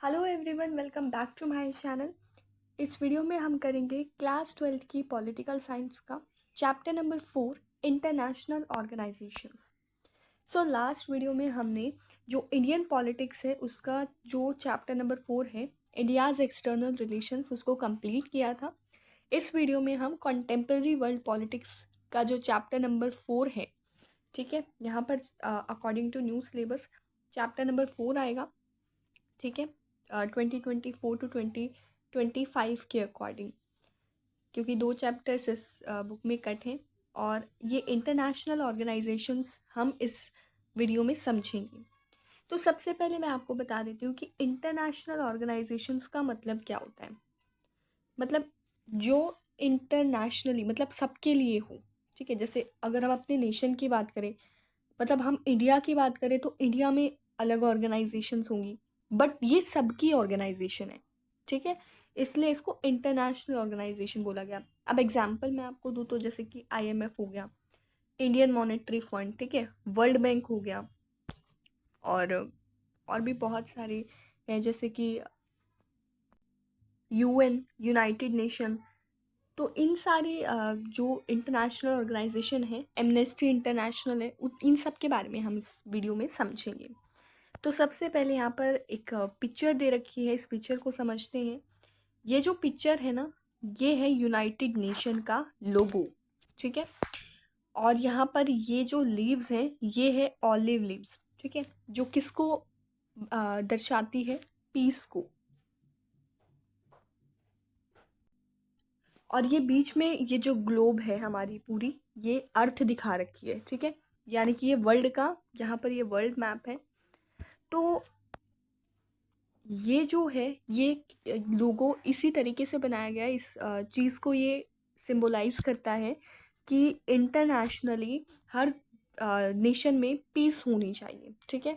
Hello everyone, welcome back to my channel. इस video में हम करेंगे क्लास 12th की पॉलिटिकल साइंस का chapter number 4 international organisations. So last video में हमने जो इंडियन पॉलिटिक्स है उसका जो चैप्टर नंबर 4 है इंडियाज़ एक्सटर्नल रिलेशंस उसको कंप्लीट किया था। इस वीडियो में हम कंटेम्प्रेरी वर्ल्ड पॉलिटिक्स का जो चैप्टर नंबर 4 है, ठीक है, यहाँ पर according to new syllabus chapter number 4 आएगा, ठीक है, 2024 टू 2025 के अकॉर्डिंग, क्योंकि दो चैप्टर्स इस बुक में कट हैं और ये इंटरनेशनल ऑर्गेनाइजेशंस हम इस वीडियो में समझेंगे। तो सबसे पहले मैं आपको बता देती हूँ कि इंटरनेशनल ऑर्गेनाइजेशंस का मतलब क्या होता है। मतलब जो इंटरनेशनली मतलब सबके लिए हो, ठीक है। जैसे अगर हम अपने नेशन की बात करें, मतलब हम इंडिया की बात करें तो इंडिया में अलग ऑर्गेनाइजेशंस होंगी, बट ये सबकी ऑर्गेनाइजेशन है, ठीक है। इसलिए इसको इंटरनेशनल ऑर्गेनाइजेशन बोला गया। अब एग्जांपल मैं आपको दूँ तो जैसे कि आईएमएफ हो गया, इंडियन मॉनेटरी फंड, ठीक है, वर्ल्ड बैंक हो गया, और और भी बहुत सारे हैं जैसे कि यूएन, यूनाइटेड नेशन। तो इन सारी जो इंटरनेशनल ऑर्गेनाइजेशन है, एमनेस्टी इंटरनेशनल है, इन सब के बारे में हम इस वीडियो में समझेंगे। तो सबसे पहले यहाँ पर एक पिक्चर दे रखी है, इस पिक्चर को समझते हैं। ये जो पिक्चर है ना, ये है यूनाइटेड नेशन का लोगो, ठीक है। और यहाँ पर ये जो लीव्स हैं ये है ऑलिव लीव्स, ठीक है, जो किसको दर्शाती है, पीस को। और ये बीच में ये जो ग्लोब है हमारी पूरी, ये अर्थ दिखा रखी है, ठीक है, यानी कि ये वर्ल्ड का, यहाँ पर ये वर्ल्ड मैप है। तो ये जो है ये लोगो इसी तरीके से बनाया गया है, इस चीज़ को ये सिंबलाइज करता है कि इंटरनेशनली हर नेशन में पीस होनी चाहिए, ठीक है।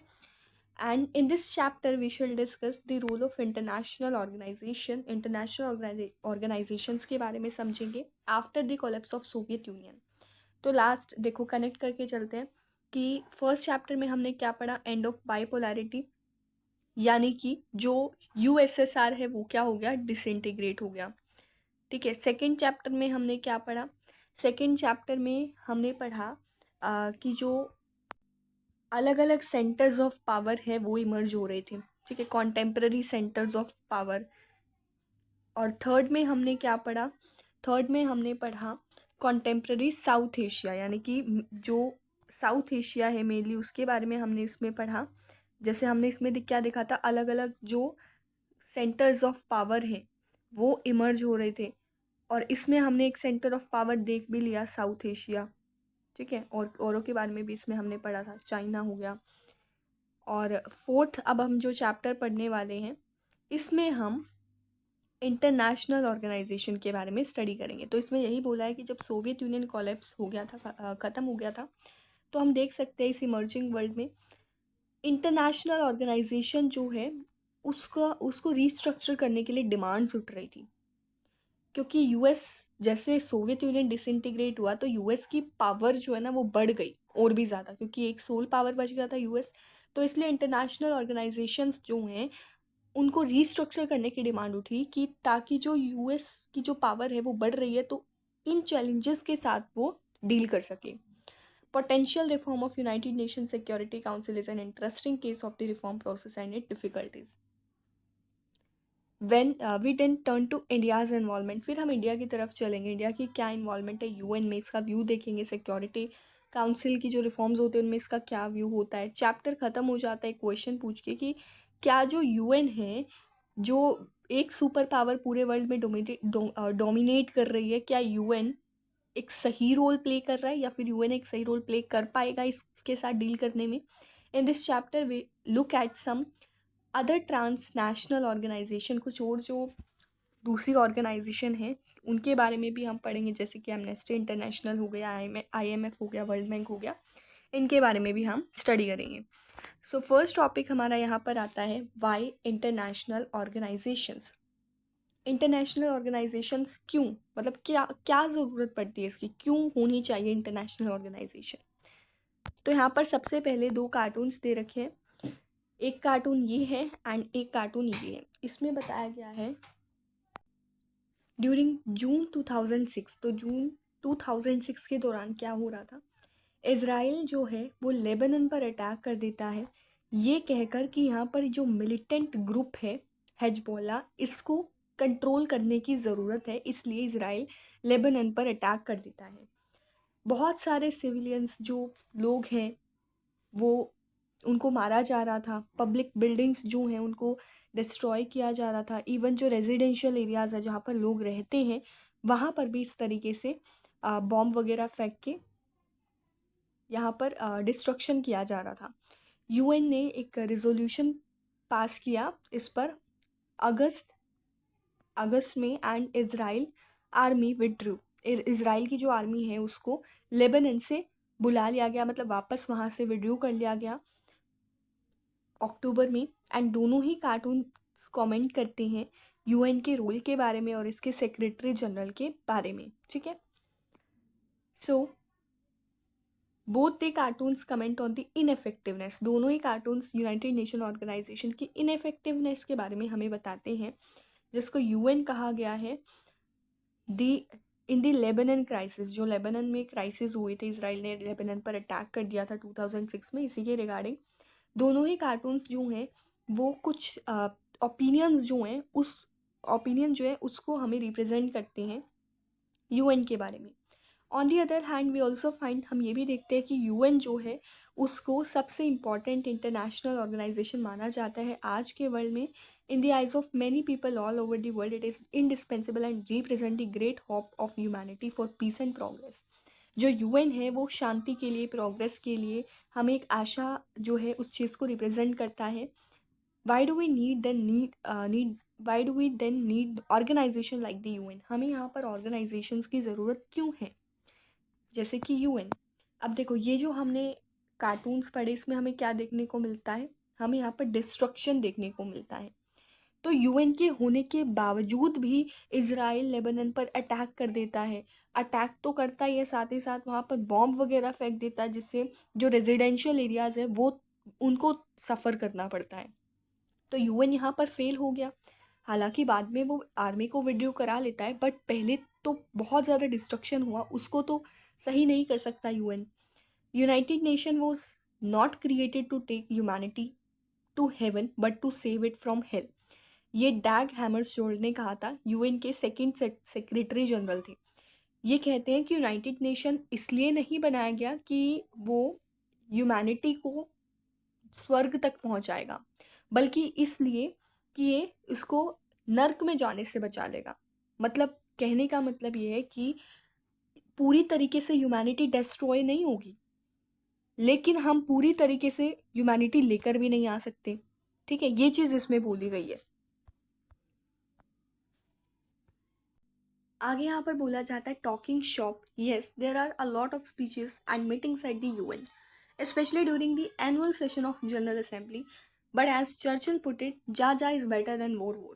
And in this chapter we shall discuss the role of international organisation, international organisations के बारे में समझेंगे after the collapse of Soviet Union. तो लास्ट देखो, कनेक्ट करके चलते हैं कि फर्स्ट चैप्टर में हमने क्या पढ़ा, एंड ऑफ बाइपोलैरिटी, यानी कि जो यूएसएसआर है वो क्या हो गया, डिसइंटीग्रेट हो गया, ठीक है। सेकंड चैप्टर में हमने क्या पढ़ा, सेकंड चैप्टर में हमने पढ़ा कि जो अलग अलग सेंटर्स ऑफ पावर है वो इमर्ज हो रहे थे, ठीक है, कॉन्टेम्पररी सेंटर्स ऑफ पावर। और थर्ड में हमने क्या पढ़ा, थर्ड में हमने पढ़ा कॉन्टेम्पररी साउथ एशिया, यानी कि जो साउथ एशिया है मेनली उसके बारे में हमने इसमें पढ़ा। जैसे हमने इसमें क्या देखा था, अलग अलग जो सेंटर्स ऑफ पावर हैं वो इमर्ज हो रहे थे, और इसमें हमने एक सेंटर ऑफ पावर देख भी लिया, साउथ एशिया, ठीक है। और औरों के बारे में भी इसमें हमने पढ़ा था, चाइना हो गया। और फोर्थ अब हम जो चैप्टर पढ़ने वाले हैं इसमें हम इंटरनेशनल ऑर्गेनाइजेशन के बारे में स्टडी करेंगे। तो इसमें यही बोला है कि जब सोवियत यूनियन कोलैप्स हो गया था, ख़त्म हो गया था, तो हम देख सकते हैं इस इमर्जिंग वर्ल्ड में इंटरनेशनल ऑर्गेनाइजेशन जो है उसका उसको रीस्ट्रक्चर करने के लिए डिमांड्स उठ रही थी। क्योंकि यूएस, जैसे सोवियत यूनियन डिसइंटीग्रेट हुआ तो यूएस की पावर जो है ना वो बढ़ गई और भी ज़्यादा, क्योंकि एक सोल पावर बच गया था यूएस। तो इसलिए इंटरनेशनल ऑर्गेनाइजेशंस जो हैं उनको रीस्ट्रक्चर करने की डिमांड उठी कि ताकि जो यूएस की जो पावर है वो बढ़ रही है तो इन चैलेंजेस के साथ वो डील कर सके। Potential reform of United Nation Security Council is an interesting case of the reform process and it difficulties. When we then turn to India's involvement, फिर हम इंडिया की तरफ चलेंगे, इंडिया की क्या इन्वॉल्वमेंट है यूएन में, इसका व्यू देखेंगे। सिक्योरिटी काउंसिल की जो रिफॉर्म्स होते हैं उनमें इसका क्या व्यू होता है। चैप्टर ख़त्म हो जाता है क्वेश्चन पूछ के कि क्या जो यूएन है, जो एक सुपर पावर पूरे वर्ल्ड में डोमिनेट कर रही है, क्या यूएन एक सही रोल प्ले कर रहा है या फिर यूएन एक सही रोल प्ले कर पाएगा इसके साथ डील करने में। In this chapter we look at some other transnational organisation, कुछ और जो दूसरी ऑर्गेनाइजेशन है उनके बारे में भी हम पढ़ेंगे, जैसे कि एमनेस्टी इंटरनेशनल हो गया, आईएमएफ हो गया, वर्ल्ड बैंक हो गया, इनके बारे में भी हम स्टडी करेंगे। सो फर्स्ट टॉपिक हमारा यहाँ पर आता है Y international organisations. International organisations क्यों, मतलब क्या क्या ज़रूरत पड़ती है इसकी, क्यों होनी चाहिए इंटरनेशनल ऑर्गेनाइजेशन। तो यहाँ पर सबसे पहले दो कार्टून्स दे रखे हैं, एक कार्टून ये है एंड एक कार्टून ये है। इसमें बताया गया है ड्यूरिंग जून 2006, तो जून 2006 के दौरान क्या हो रहा था, इज़राइल जो है वो लेबनान पर अटैक कर देता है, ये कहकर कि यहाँ पर जो मिलिटेंट ग्रुप है हेजबोला, इसको कंट्रोल करने की ज़रूरत है, इसलिए इज़राइल लेबनान पर अटैक कर देता है। बहुत सारे सिविलियंस जो लोग हैं वो उनको मारा जा रहा था, पब्लिक बिल्डिंग्स जो हैं उनको डिस्ट्रॉय किया जा रहा था, इवन जो रेजिडेंशियल एरियाज़ है जहाँ पर लोग रहते हैं वहाँ पर भी इस तरीके से बॉम्ब वगैरह फेंक के यहाँ पर डिस्ट्रक्शन किया जा रहा था। यूएन ने एक रिजोल्यूशन पास किया इस पर अगस्त अगस्त में, and Israel army withdrew, Israel की जो आर्मी है उसको लेबनान से बुला लिया गया, मतलब वापस वहाँ से विड्रू कर लिया गया अक्टूबर में। एंड दोनों ही कार्टून कमेंट करते हैं यूएन के रोल के बारे में और इसके सेक्रेटरी जनरल के बारे में, ठीक है। So both the cartoons comment on the ineffectiveness, दोनों ही कार्टून्स यूनाइटेड नेशन ऑर्गेनाइजेशन की इनएफेक्टिवनेस के बारे में हमें बताते हैं, जिसको यूएन कहा गया है दी इन दी लेबनान क्राइसिस। जो लेबनान में क्राइसिस हुए थे, इसराइल ने लेबनान पर अटैक कर दिया था 2006 में, इसी के रिगार्डिंग दोनों ही कार्टून्स जो हैं वो कुछ ओपिनियंस जो हैं, उस ओपिनियन जो है उसको हमें रिप्रेजेंट करते हैं यूएन के बारे में। On the other hand we also find, हम ये भी देखते हैं कि यूएन जो है उसको सबसे इम्पॉर्टेंट इंटरनेशनल ऑर्गेनाइजेशन माना जाता है आज के वर्ल्ड में। In the eyes of many people all over the world it is indispensable and represent the great hope of humanity for piece and progress. जो यूएन है वो शांति के लिए, प्रोग्रेस के लिए, हमें एक आशा जो है उस चीज़ को रिप्रेजेंट करता है। Why do we need then need why do we then need organisation like the UN, हमें यहाँ पर ऑर्गेनाइजेशंस की ज़रूरत क्यों है जैसे कि यूएन। अब देखो ये जो हमने कार्टून्स पढ़े इसमें हमें क्या देखने को मिलता है, हमें यहाँ पर डिस्ट्रक्शन देखने को मिलता है। तो यूएन के होने के बावजूद भी इज़राइल लेबनान पर अटैक कर देता है, अटैक तो करता ही है, साथ ही साथ वहाँ पर बॉम्ब वगैरह फेंक देता है, जिससे जो रेजिडेंशियल एरियाज़ है वो उनको सफ़र करना पड़ता है। तो यूएन यहाँ पर फेल हो गया। हालांकि बाद में वो आर्मी को विड्रू करा लेता है, बट पहले तो बहुत ज़्यादा डिस्ट्रक्शन हुआ, उसको तो सही नहीं कर सकता UN. United Nation was not created to take humanity to heaven but to save it from hell, ये डैग हैमरशोल्ड ने कहा था, यूएन के सेकंड सेक्रेटरी जनरल थे। ये कहते हैं कि यूनाइटेड नेशन इसलिए नहीं बनाया गया कि वो ह्यूमैनिटी को स्वर्ग तक पहुंचाएगा, बल्कि इसलिए कि ये इसको नर्क में जाने से बचा लेगा। मतलब कहने का मतलब ये है कि पूरी तरीके से ह्यूमैनिटी डिस्ट्रॉय नहीं होगी, लेकिन हम पूरी तरीके से ह्यूमैनिटी लेकर भी नहीं आ सकते, ठीक है, ये चीज़ इसमें बोली गई है। आगे यहाँ पर बोला जाता है talking shop, yes there are a lot of speeches and meetings at the UN especially during the annual session of General Assembly, but as Churchill put it, Jaja is better than war war.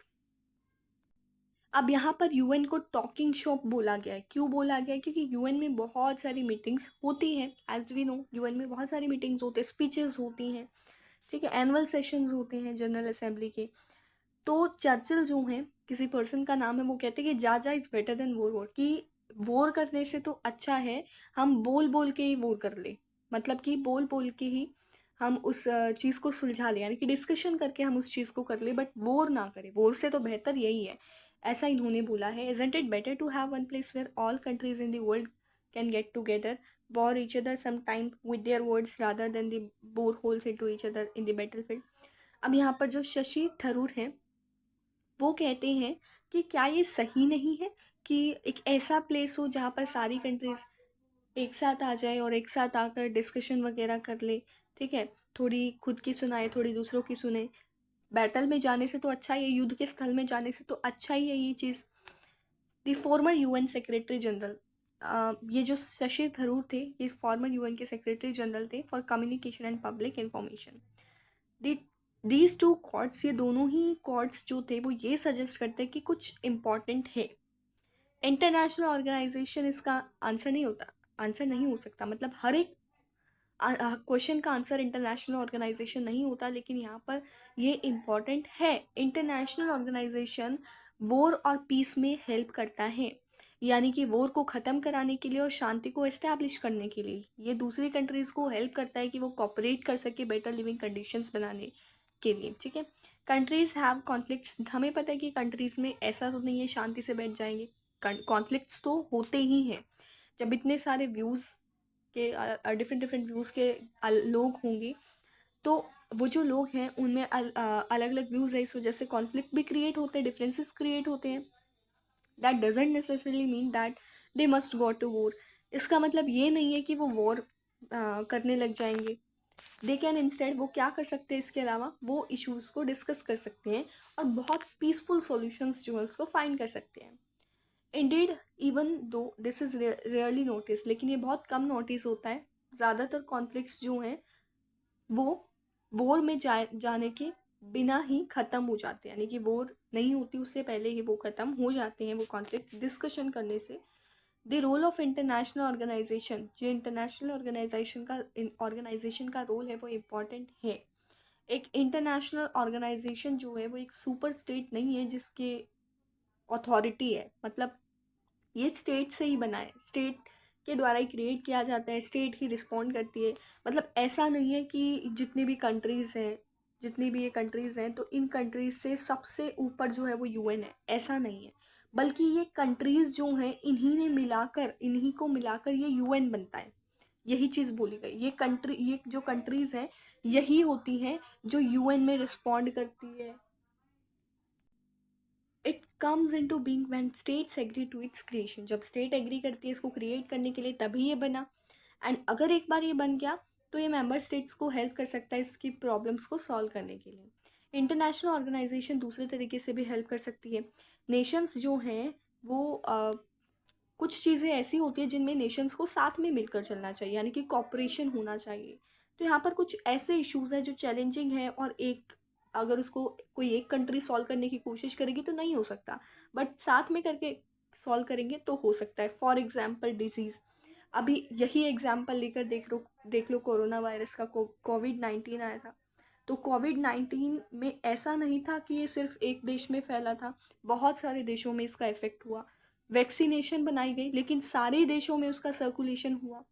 अब यहाँ पर UN को talking shop बोला गया है, क्यों बोला गया है, क्योंकि यूएन में बहुत सारी मीटिंग्स होती हैं, एज वी नो यूएन में बहुत सारी मीटिंग्स होती हैं, स्पीचेस होती हैं, ठीक है, एनुअल सेशंस होते हैं जनरल असेंबली के। तो चर्चिल जो हैं, किसी पर्सन का नाम है, वो कहते हैं कि jaw jaw is better than war war, कि वॉर करने से तो अच्छा है हम बोल बोल के ही वॉर कर ले, मतलब कि बोल बोल के ही हम उस चीज़ को सुलझा लें, यानी कि डिस्कशन करके हम उस चीज़ को कर ले, बट वॉर ना करें, वॉर से तो बेहतर यही है, ऐसा इन्होंने बोला है। Isn't it better to have one place where all countries in the world can get together, bore each other some time with their words rather than the bore holes into each other in the battlefield। अब यहाँ पर जो शशि थरूर हैं वो कहते हैं कि क्या ये सही नहीं है कि एक ऐसा प्लेस हो जहाँ पर सारी कंट्रीज़ एक साथ आ जाए और एक साथ आकर डिस्कशन वगैरह कर ले, ठीक है, थोड़ी खुद की सुनाए, थोड़ी दूसरों की सुने, बैटल में जाने से तो अच्छा ही है, युद्ध के स्थल में जाने से तो अच्छा ही है ये चीज़। The former UN secretary general, ये जो शशि थरूर थे ये फॉर्मर यूएन के सेक्रेटरी जनरल थे for communication and public information. These two cords, ये दोनों ही कॉर्ड्स जो थे वो ये सजेस्ट करते हैं कि कुछ इम्पॉर्टेंट है। इंटरनेशनल ऑर्गेनाइजेशन इसका आंसर नहीं होता, आंसर नहीं हो सकता, मतलब हर एक क्वेश्चन का आंसर इंटरनेशनल ऑर्गेनाइजेशन नहीं होता, लेकिन यहाँ पर ये इम्पॉर्टेंट है। इंटरनेशनल ऑर्गेनाइजेशन वॉर और पीस में हेल्प करता है, यानी कि वॉर को ख़त्म कराने के लिए और शांति को इस्टेब्लिश करने के लिए ये दूसरी कंट्रीज़ को हेल्प करता है कि वो कॉपरेट कर सके बेटर लिविंग कंडीशंस बनाने के लिए। ठीक है, कंट्रीज़ हैव कॉन्फ्लिक्ट्स। हमें पता है कि कंट्रीज़ में ऐसा तो नहीं है शांति से बैठ जाएंगे, कॉन्फ्लिक्ट्स तो होते ही हैं। जब इतने सारे व्यूज़ के डिफरेंट डिफरेंट व्यूज़ के लोग होंगे, तो वो जो लोग हैं उनमें अलग अलग व्यूज़ है, इस वजह से कॉन्फ्लिक्ट भी क्रिएट होते हैं, डिफरेंसेस क्रिएट होते हैं। That doesn't necessarily mean that they must go to war. इसका मतलब ये नहीं है कि वो वॉर करने लग जाएंगे। दे कैन इंस्टेड, वो क्या कर सकते हैं इसके अलावा, वो इश्यूज़ को डिस्कस कर सकते हैं और बहुत पीसफुल सॉल्यूशंस जो है उसको फाइंड कर सकते हैं। Indeed, even though this is rarely notice, लेकिन ये बहुत कम नोटिस होता है। ज़्यादातर कॉन्फ्लिक्ट्स जो हैं वो वॉर में जाने के बिना ही ख़त्म हो जाते हैं, यानी कि वॉर नहीं होती उससे पहले ही वो ख़त्म हो जाते हैं, वो कॉन्फ्लिक्ट डिस्कशन करने से। The role of international organisation, जो इंटरनेशनल ऑर्गेनाइजेशन का रोल है वो इम्पॉर्टेंट है। एक इंटरनेशनल ऑर्गेनाइजेशन जो है वो एक सुपर स्टेट नहीं है जिसके अथॉरिटी है, मतलब ये स्टेट से ही बना है, स्टेट के द्वारा ही क्रिएट किया जाता है, स्टेट ही रिस्पॉन्ड करती है। मतलब ऐसा नहीं है कि जितनी भी ये कंट्रीज़ हैं तो इन कंट्रीज़ से सबसे ऊपर जो है वो यूएन है, ऐसा नहीं है। बल्कि ये कंट्रीज़ जो हैं इन्हीं को मिलाकर ये यूएन बनता है। यही चीज़ बोली गई, ये जो कंट्रीज़ हैं यही होती हैं जो यूएन में रिस्पॉन्ड करती है। It comes into being when states agree to its creation, जब स्टेट एग्री करती है इसको क्रिएट करने के लिए तभी ये बना। एंड अगर एक बार ये बन गया तो ये मेंबर स्टेट्स को हेल्प कर सकता है इसकी प्रॉब्लम्स को सॉल्व करने के लिए। इंटरनेशनल ऑर्गेनाइजेशन दूसरे तरीके से भी हेल्प कर सकती है। नेशंस जो हैं वो कुछ चीज़ें ऐसी होती है जिनमें नेशंस को साथ में मिलकर चलना चाहिए, यानी कि कॉपरेशन होना चाहिए। तो यहाँ पर कुछ ऐसे इश्यूज़ हैं जो चैलेंजिंग है और अगर उसको कोई एक कंट्री सॉल्व करने की कोशिश करेगी तो नहीं हो सकता, बट साथ में करके सॉल्व करेंगे तो हो सकता है। फॉर एग्जाम्पल डिजीज़, अभी यही एग्जाम्पल लेकर देख लो कोरोना वायरस का कोविड-19 आया था। तो कोविड-19 में ऐसा नहीं था कि ये सिर्फ एक देश में फैला था, बहुत सारे देशों में इसका इफ़ेक्ट हुआ। वैक्सीनेशन बनाई गई लेकिन सारे देशों में उसका सर्कुलेशन हुआ,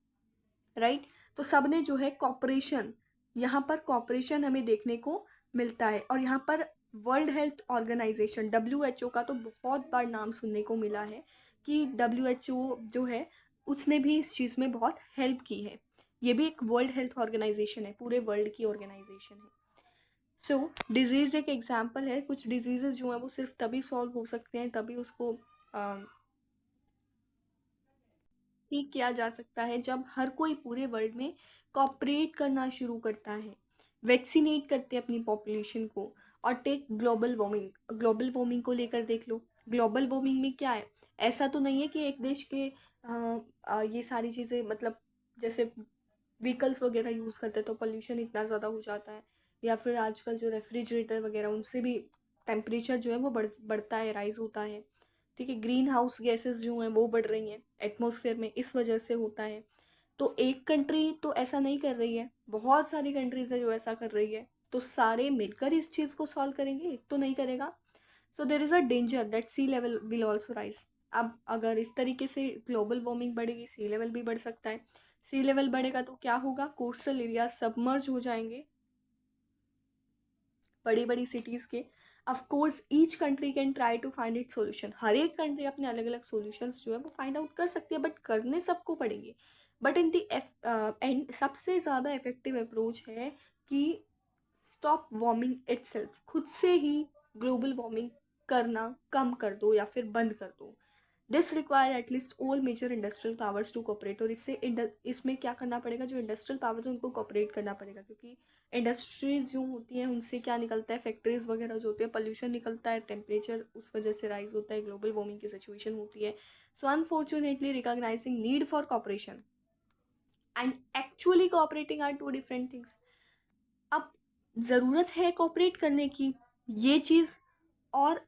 राइट। तो सब ने जो है कॉपरेशन, यहाँ पर कॉपरेशन हमें देखने को मिलता है। और यहाँ पर वर्ल्ड हेल्थ ऑर्गेनाइजेशन WHO का तो बहुत बार नाम सुनने को मिला है कि WHO जो है उसने भी इस चीज़ में बहुत हेल्प की है। ये भी एक वर्ल्ड हेल्थ ऑर्गेनाइजेशन है, पूरे वर्ल्ड की ऑर्गेनाइजेशन है। सो डिजीज़ एक एग्जाम्पल है। कुछ डिजीज़ेज जो हैं वो सिर्फ तभी सॉल्व हो सकते हैं, तभी उसको ठीक किया जा सकता है जब हर कोई पूरे वर्ल्ड में कॉपरेट करना शुरू करता है, वैक्सीनेट करते हैं अपनी पॉपुलेशन को। और टेक ग्लोबल वार्मिंग को लेकर देख लो। ग्लोबल वार्मिंग में क्या है, ऐसा तो नहीं है कि एक देश के ये सारी चीज़ें, मतलब जैसे व्हीकल्स वगैरह यूज़ करते हैं तो पोल्यूशन इतना ज़्यादा हो जाता है, या फिर आजकल जो रेफ्रिजरेटर वगैरह उनसे भी टेम्परेचर जो है वो बढ़ता है, राइज होता है। ठीक है, ग्रीन हाउस गैसेस जो हैं वो बढ़ रही हैं एटमॉस्फेयर में, इस वजह से होता है। तो एक कंट्री तो ऐसा नहीं कर रही है, बहुत सारी कंट्रीज है जो ऐसा कर रही है। तो सारे मिलकर इस चीज़ को सॉल्व करेंगे, एक तो नहीं करेगा। So there is a danger that sea level will also rise. अब अगर इस तरीके से ग्लोबल वार्मिंग बढ़ेगी, सी लेवल भी बढ़ सकता है। सी लेवल बढ़ेगा तो क्या होगा, कोस्टल एरिया सबमर्ज हो जाएंगे, बड़ी बड़ी सिटीज़ के। Of course each country can try to find it solution, हर एक कंट्री अपने अलग अलग सॉल्यूशंस जो है वो फाइंड आउट कर सकती है, बट करने सबको पड़ेंगे। बट इन दी एंड सबसे ज़्यादा इफेक्टिव अप्रोच है कि स्टॉप वार्मिंग इटसेल्फ, खुद से ही ग्लोबल वार्मिंग करना कम कर दो या फिर बंद कर दो। This require at least all major industrial powers to cooperate, और इसमें क्या करना पड़ेगा, जो इंडस्ट्रियल पावर्स हैं उनको कॉपरेट करना पड़ेगा, क्योंकि इंडस्ट्रीज जो होती हैं उनसे क्या निकलता है, फैक्ट्रीज वगैरह जो होती है, पोल्यूशन निकलता है, टेम्परेचर उस वजह से राइज होता है, ग्लोबल वार्मिंग की सिचुएशन होती है। So unfortunately recognising need for cooperation and actually cooperating are two different things. अब ज़रूरत है कोऑपरेट करने की, ये चीज़, और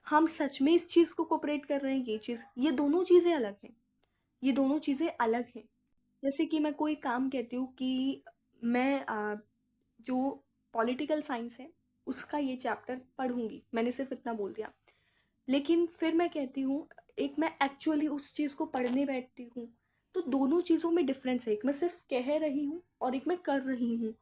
हम सच में इस चीज़ को कोऑपरेट कर रहे हैं, ये चीज़, ये दोनों चीज़ें अलग हैं। ये दोनों चीज़ें अलग हैं। जैसे कि मैं कोई काम कहती हूँ कि मैं जो पॉलिटिकल साइंस है उसका ये चैप्टर पढ़ूंगी, मैंने सिर्फ इतना बोल दिया। लेकिन फिर मैं कहती हूँ, एक मैं एक्चुअली उस चीज़ को पढ़ने बैठती हूँ तो दोनों चीज़ों में डिफरेंस है। एक मैं सिर्फ कह रही हूँ और एक मैं कर रही हूँ,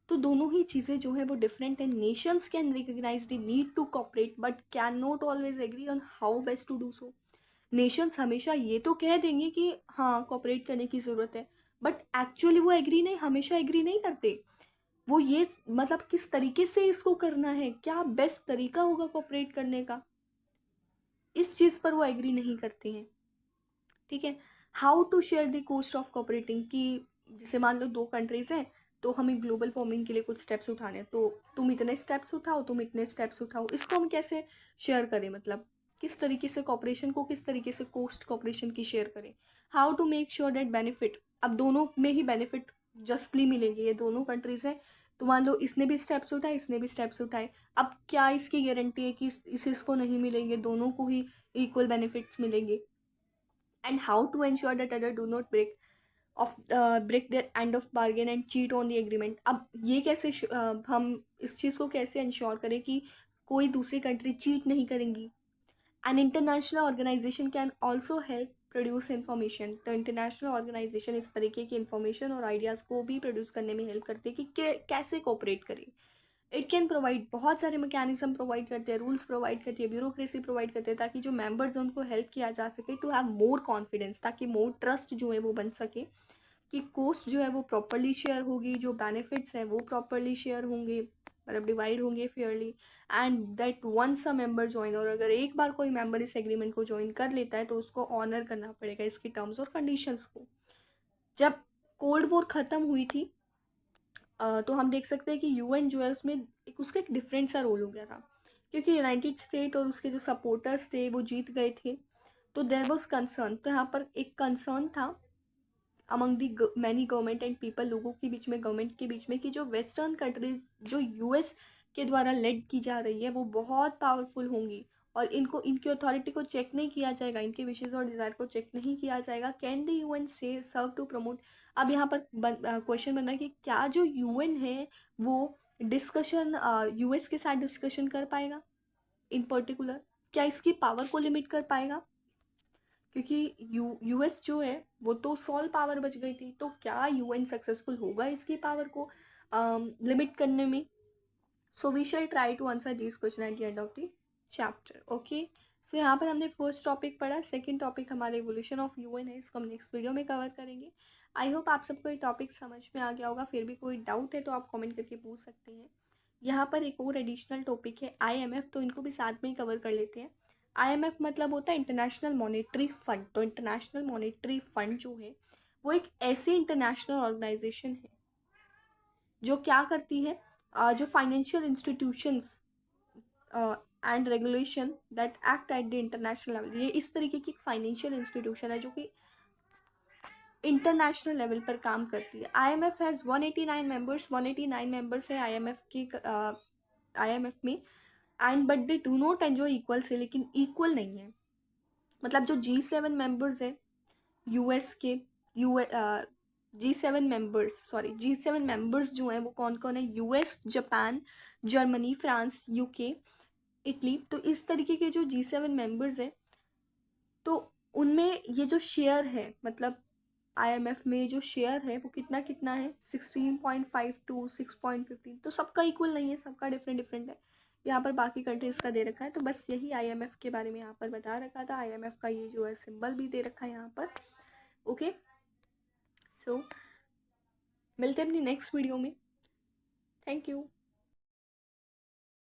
तो दोनों ही चीज़ें जो है वो डिफरेंट है। Nations can recognise the need to cooperate but can not always agree on how best to do so. Nations हमेशा ये तो कह देंगे कि हाँ कॉपरेट करने की ज़रूरत है, बट एक्चुअली वो एग्री नहीं, हमेशा एग्री नहीं करते। वो ये मतलब किस तरीके से इसको करना है, क्या बेस्ट तरीका होगा कॉपरेट करने का, इस चीज़ पर वो एग्री नहीं करते हैं। ठीक है। How to share the cost of cooperating, कि जैसे मान लो दो कंट्रीज हैं तो हमें ग्लोबल वार्मिंग के लिए कुछ स्टेप्स उठाने हैं, तो तुम इतने स्टेप्स उठाओ, तुम इतने स्टेप्स उठाओ, इसको हम कैसे शेयर करें, मतलब किस तरीके से कॉपरेशन को, किस तरीके से कॉस्ट कॉपरेशन की शेयर करें। How to make sure that benefit, अब दोनों में ही बेनिफिट जस्टली मिलेंगे, ये दोनों कंट्रीज हैं तो मान लो इसने भी स्टेप्स उठाए, इसने भी स्टेप्स उठाए, अब क्या इसकी गारंटी है कि इसको नहीं मिलेंगे, दोनों को ही इक्वल बेनिफिट्स मिलेंगे। And how to ensure that other do not break their end of bargain and cheat on the agreement। अब ये कैसे हम इस चीज़ को कैसे इंश्योर करें कि कोई दूसरी कंट्री चीट नहीं करेंगी। An international organisation can also help produce information, तो इंटरनेशनल ऑर्गेनाइजेशन इस तरीके की इंफॉर्मेशन और आइडियाज़ को भी प्रोड्यूस करने में हेल्प करते हैं कि कैसे कोऑपरेट करें। इट कैन प्रोवाइड, बहुत सारे मैकेनिज्म प्रोवाइड करते हैं, रूल्स प्रोवाइड करती है, ब्यूरोक्रेसी प्रोवाइड करते हैं, ताकि जो मेंबर्स हैं उनको हेल्प किया जा सके टू हैव मोर कॉन्फिडेंस, ताकि मोर ट्रस्ट जो है वो बन सके कि कॉस्ट जो है वो प्रॉपरली शेयर होगी, जो बेनिफिट्स हैं वो प्रॉपरली शेयर होंगे, मतलब डिवाइड होंगे fairly. And that once a member join, और अगर एक बार कोई मेंबर इस एग्रीमेंट को ज्वाइन कर लेता है तो उसको ऑनर करना पड़ेगा इसकी टर्म्स और कंडीशंस को। जब कोल्ड वॉर ख़त्म हुई थी तो हम देख सकते हैं कि यूएन जो है उसमें उसका एक डिफरेंट सा रोल हो गया था, क्योंकि यूनाइटेड स्टेट और उसके जो सपोर्टर्स थे वो जीत गए थे। तो देयर वॉज कंसर्न, तो यहाँ पर एक कंसर्न था among the many government and people, लोगों के बीच में, गवर्नमेंट के बीच में, कि जो वेस्टर्न कंट्रीज जो यूएस के द्वारा लेड की जा रही है वो बहुत पावरफुल होंगी और इनको, इनकी अथॉरिटी को चेक नहीं किया जाएगा, इनके विशेष और डिज़ायर को चेक नहीं किया जाएगा। कैन द यूएन से सर्व टू प्रमोट। अब यहाँ पर क्वेश्चन बन रहा है कि क्या जो यूएन है वो डिस्कशन यूएस के साथ डिस्कशन कर पाएगा इन पर्टिकुलर, क्या इसकी पावर को लिमिट कर पाएगा, क्योंकि यूएस जो है वो तो सॉल पावर बच गई थी, तो क्या यूएन सक्सेसफुल होगा इसकी पावर को लिमिट करने में। So we shall try to answer this question at the end of the chapter. Okay, so यहाँ पर हमने फर्स्ट टॉपिक पढ़ा, सेकंड टॉपिक हमारा इवोल्यूशन ऑफ यूएन है, इसको हम नेक्स्ट वीडियो में कवर करेंगे। आई होप आप सबको ये टॉपिक समझ में आ गया होगा, फिर भी कोई डाउट है तो आप कमेंट करके पूछ सकते हैं। यहाँ पर एक और एडिशनल टॉपिक है आईएमएफ, तो इनको भी साथ में ही कवर कर लेते हैं। आईएमएफ मतलब होता है इंटरनेशनल मॉनेटरी फंड। तो इंटरनेशनल मॉनेटरी फंड जो है वो एक ऐसी इंटरनेशनल ऑर्गेनाइजेशन है जो क्या करती है, जो financial institutions and regulation that act at the international level, ये इस तरीके की फाइनेंशियल इंस्टीट्यूशन है जो कि इंटरनेशनल लेवल पर काम करती है। आईएमएफ हैज़ 189 मेंबर्स, 189 मेंबर्स है आईएमएफ की, आईएमएफ में। And but they do not enjoy equal से, लेकिन इक्वल नहीं है। मतलब जो G7 मेंबर्स हैं यूएस के, यू G7 मेंबर्स जो हैं वो कौन कौन है, US, Japan, Germany, France, UK, Italy. तो इस तरीके के जो G7 मेंबर्स हैं तो उनमें ये जो शेयर है, मतलब आईएमएफ में जो शेयर है वो कितना कितना है, 16.5 टू 6.15, तो सबका इक्वल नहीं है, सबका डिफरेंट डिफरेंट है। यहाँ पर बाकी कंट्रीज का दे रखा है, तो बस यही आईएमएफ के बारे में यहाँ पर बता रखा था। आईएमएफ का ये जो है सिंबल भी दे रखा है यहाँ पर। ओके, सो मिलते हैं अपनी नेक्स्ट वीडियो में। Thank you.